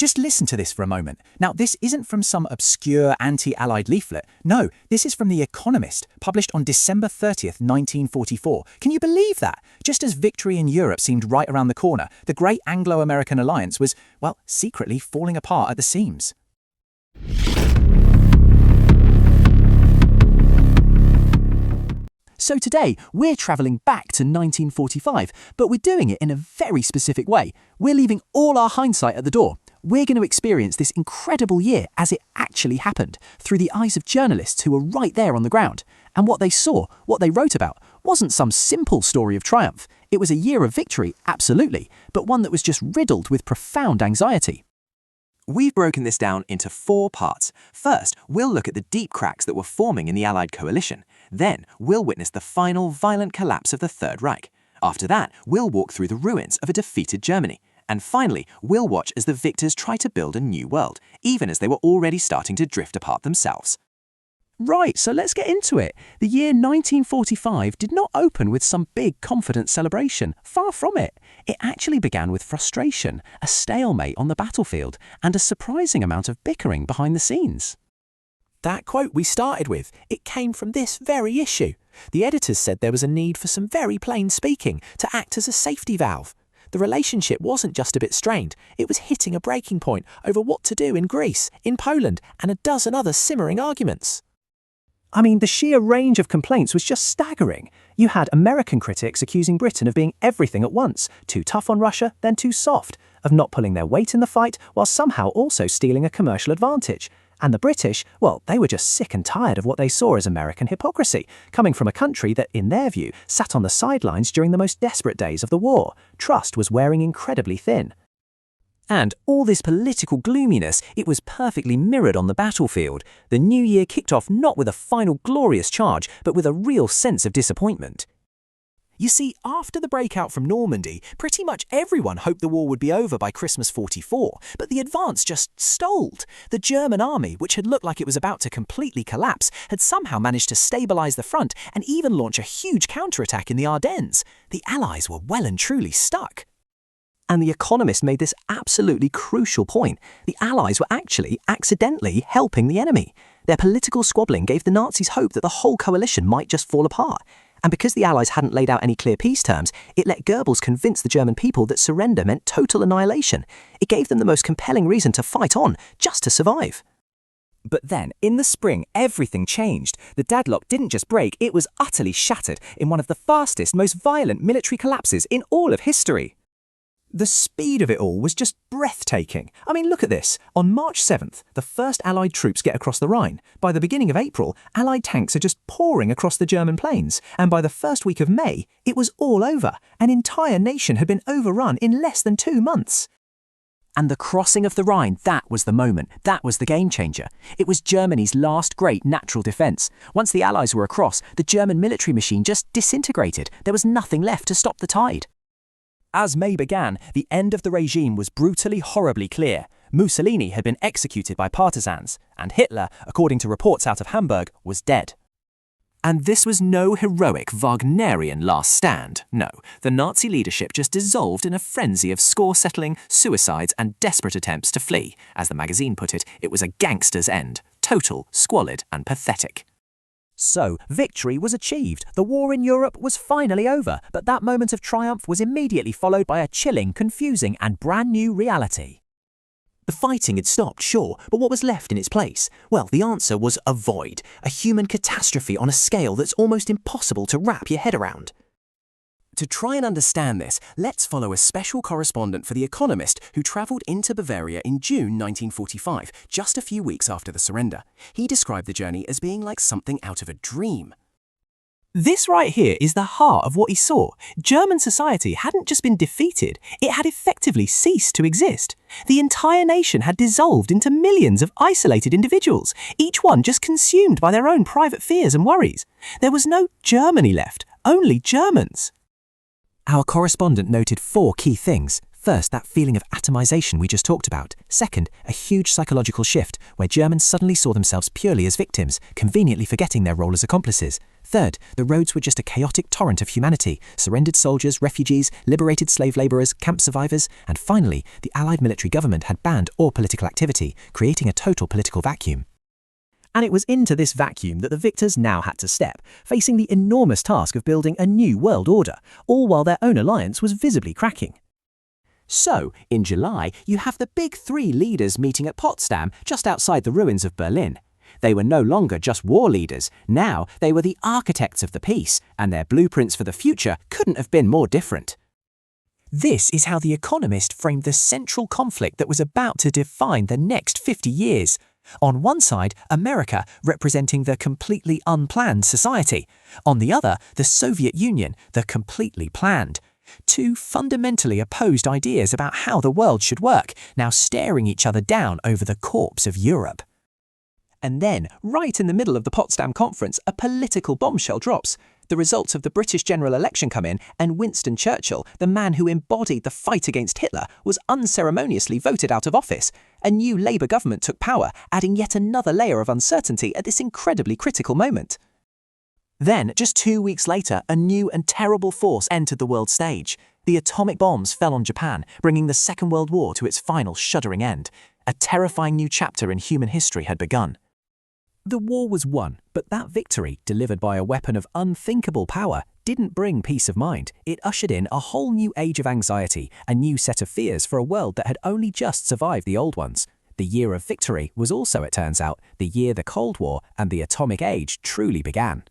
Just listen to this for a moment. Now, this isn't from some obscure anti-Allied leaflet. No, this is from The Economist, published on December 30th, 1944. Can you believe that? Just as victory in Europe seemed right around the corner, the great Anglo-American alliance was, well, secretly falling apart at the seams. So today, we're travelling back to 1945, but we're doing it in a very specific way. We're leaving all our hindsight at the door. We're going to experience this incredible year as it actually happened, through the eyes of journalists who were right there on the ground. And what they saw, what they wrote about, wasn't some simple story of triumph. It was a year of victory, absolutely, but one that was just riddled with profound anxiety. We've broken this down into 4 parts. First, we'll look at the deep cracks that were forming in the Allied coalition. Then, we'll witness the final violent collapse of the Third Reich. After that, we'll walk through the ruins of a defeated Germany. And finally, we'll watch as the victors try to build a new world, even as they were already starting to drift apart themselves. Right, so let's get into it. The year 1945 did not open with some big confident celebration. Far from it. It actually began with frustration, a stalemate on the battlefield, and a surprising amount of bickering behind the scenes. That quote we started with, it came from this very issue. The editors said there was a need for some very plain speaking to act as a safety valve. The relationship wasn't just a bit strained, it was hitting a breaking point over what to do in Greece, in Poland, and a dozen other simmering arguments. I mean, the sheer range of complaints was just staggering. You had American critics accusing Britain of being everything at once, too tough on Russia, then too soft, of not pulling their weight in the fight, while somehow also stealing a commercial advantage. And the British, well, they were just sick and tired of what they saw as American hypocrisy, coming from a country that, in their view, sat on the sidelines during the most desperate days of the war. Trust was wearing incredibly thin. And all this political gloominess, it was perfectly mirrored on the battlefield. The new year kicked off not with a final glorious charge, but with a real sense of disappointment. You see, after the breakout from Normandy, pretty much everyone hoped the war would be over by Christmas 44, but the advance just stalled. The German army, which had looked like it was about to completely collapse, had somehow managed to stabilise the front and even launch a huge counterattack in the Ardennes. The Allies were well and truly stuck. And The Economist made this absolutely crucial point. The Allies were actually accidentally helping the enemy. Their political squabbling gave the Nazis hope that the whole coalition might just fall apart. And because the Allies hadn't laid out any clear peace terms, it let Goebbels convince the German people that surrender meant total annihilation. It gave them the most compelling reason to fight on, just to survive. But then, in the spring, everything changed. The deadlock didn't just break, it was utterly shattered in one of the fastest, most violent military collapses in all of history. The speed of it all was just breathtaking. I mean, look at this. On March 7th, the first Allied troops get across the Rhine. By the beginning of April, Allied tanks are just pouring across the German plains. And by the first week of May, it was all over. An entire nation had been overrun in less than 2 months. And the crossing of the Rhine, that was the moment. That was the game changer. It was Germany's last great natural defence. Once the Allies were across, the German military machine just disintegrated. There was nothing left to stop the tide. As May began, the end of the regime was brutally, horribly clear. Mussolini had been executed by partisans, and Hitler, according to reports out of Hamburg, was dead. And this was no heroic Wagnerian last stand. No, the Nazi leadership just dissolved in a frenzy of score-settling, suicides, and desperate attempts to flee. As the magazine put it, it was a gangster's end. Total, squalid, and pathetic. So, victory was achieved. The war in Europe was finally over, but that moment of triumph was immediately followed by a chilling, confusing, and brand new reality. The fighting had stopped, sure, but what was left in its place? Well, the answer was a void, a human catastrophe on a scale that's almost impossible to wrap your head around. To try and understand this, let's follow a special correspondent for The Economist who travelled into Bavaria in June 1945, just a few weeks after the surrender. He described the journey as being like something out of a dream. This right here is the heart of what he saw. German society hadn't just been defeated, it had effectively ceased to exist. The entire nation had dissolved into millions of isolated individuals, each one just consumed by their own private fears and worries. There was no Germany left, only Germans. Our correspondent noted 4 key things. First, that feeling of atomization we just talked about. Second, a huge psychological shift where Germans suddenly saw themselves purely as victims, conveniently forgetting their role as accomplices. Third, the roads were just a chaotic torrent of humanity, surrendered soldiers, refugees, liberated slave labourers, camp survivors, and finally, the Allied military government had banned all political activity, creating a total political vacuum. And it was into this vacuum that the victors now had to step, facing the enormous task of building a new world order, all while their own alliance was visibly cracking. So, in July, you have the big three leaders meeting at Potsdam, just outside the ruins of Berlin. They were no longer just war leaders, now they were the architects of the peace, and their blueprints for the future couldn't have been more different. This is how The Economist framed the central conflict that was about to define the next 50 years. On one side, America, representing the completely unplanned society. On the other, the Soviet Union, the completely planned. Two fundamentally opposed ideas about how the world should work, now staring each other down over the corpse of Europe. And then, right in the middle of the Potsdam Conference, a political bombshell drops. The results of the British general election come in, and Winston Churchill, the man who embodied the fight against Hitler, was unceremoniously voted out of office. A new Labour government took power, adding yet another layer of uncertainty at this incredibly critical moment. Then, just 2 weeks later, a new and terrible force entered the world stage. The atomic bombs fell on Japan, bringing the Second World War to its final shuddering end. A terrifying new chapter in human history had begun. The war was won, but that victory, delivered by a weapon of unthinkable power, didn't bring peace of mind. It ushered in a whole new age of anxiety, a new set of fears for a world that had only just survived the old ones. The year of victory was also, it turns out, the year the Cold War and the atomic age truly began.